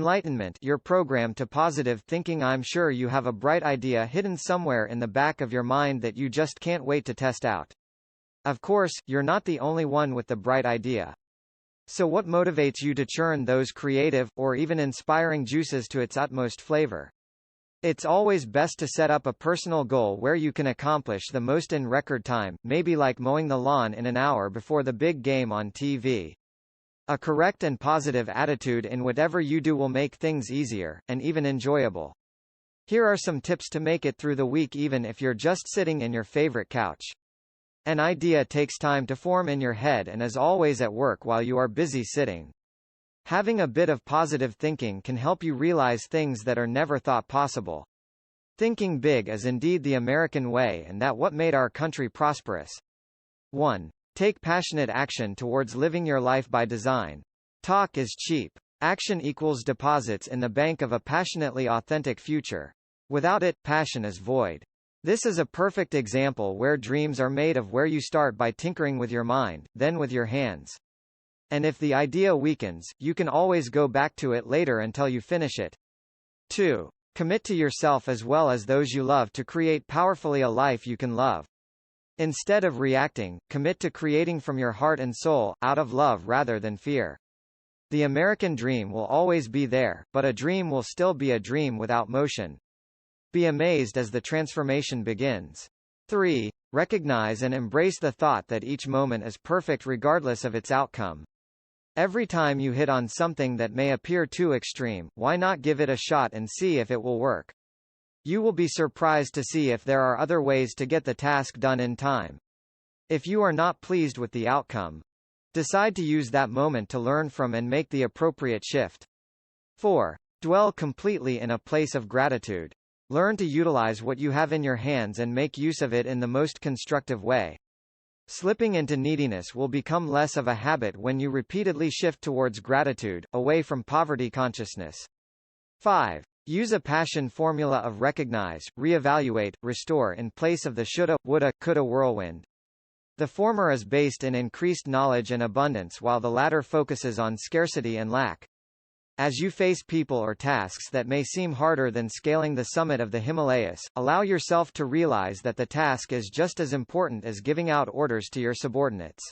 Enlightenment, your program to positive thinking. I'm sure you have a bright idea hidden somewhere in the back of your mind that you just can't wait to test out. Of course, you're not the only one with the bright idea. So what motivates you to churn those creative, or even inspiring juices to its utmost flavor? It's always best to set up a personal goal where you can accomplish the most in record time, maybe like mowing the lawn in an hour before the big game on TV. A correct and positive attitude in whatever you do will make things easier, and even enjoyable. Here are some tips to make it through the week even if you're just sitting in your favorite couch. An idea takes time to form in your head and is always at work while you are busy sitting. Having a bit of positive thinking can help you realize things that are never thought possible. Thinking big is indeed the American way, and that what made our country prosperous. 1. Take passionate action towards living your life by design. Talk is cheap. Action equals deposits in the bank of a passionately authentic future. Without it, passion is void. This is a perfect example where dreams are made of, where you start by tinkering with your mind, then with your hands. And if the idea weakens, you can always go back to it later until you finish it. 2. Commit to yourself as well as those you love to create powerfully a life you can love. Instead of reacting, commit to creating from your heart and soul, out of love rather than fear. The American dream will always be there, but a dream will still be a dream without motion. Be amazed as the transformation begins. 3. Recognize and embrace the thought that each moment is perfect regardless of its outcome. Every time you hit on something that may appear too extreme, why not give it a shot and see if it will work? You will be surprised to see if there are other ways to get the task done in time. If you are not pleased with the outcome, decide to use that moment to learn from and make the appropriate shift. 4. Dwell completely in a place of gratitude. Learn to utilize what you have in your hands and make use of it in the most constructive way. Slipping into neediness will become less of a habit when you repeatedly shift towards gratitude, away from poverty consciousness. 5. Use a passion formula of recognize, reevaluate, restore in place of the shoulda, woulda, coulda whirlwind. The former is based in increased knowledge and abundance, while the latter focuses on scarcity and lack. As you face people or tasks that may seem harder than scaling the summit of the Himalayas, allow yourself to realize that the task is just as important as giving out orders to your subordinates.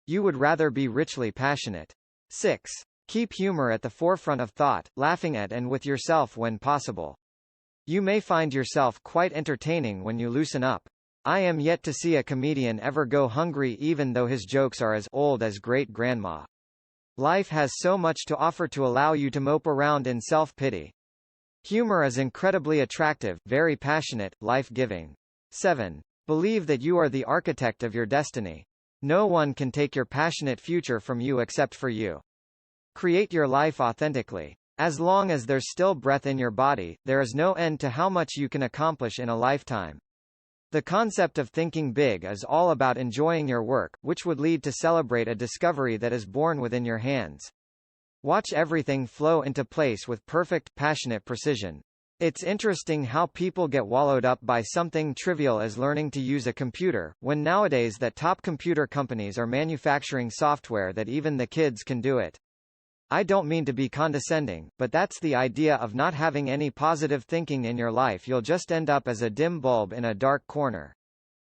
You would rather be richly passionate. 6. Keep humor at the forefront of thought, laughing at and with yourself when possible. You may find yourself quite entertaining when you loosen up. I am yet to see a comedian ever go hungry even though his jokes are as old as great-grandma. Life has so much to offer to allow you to mope around in self-pity. Humor is incredibly attractive, very passionate, life-giving. 7. Believe that you are the architect of your destiny. No one can take your passionate future from you except for you. Create your life authentically. As long as there's still breath in your body, there is no end to how much you can accomplish in a lifetime. The concept of thinking big is all about enjoying your work, which would lead to celebrate a discovery that is born within your hands. Watch everything flow into place with perfect, passionate precision. It's interesting how people get wallowed up by something trivial as learning to use a computer, when nowadays that top computer companies are manufacturing software that even the kids can do it. I don't mean to be condescending, but that's the idea of not having any positive thinking in your life. You'll just end up as a dim bulb in a dark corner.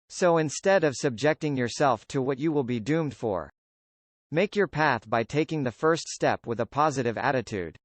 So instead of subjecting yourself to what you will be doomed for, make your path by taking the first step with a positive attitude.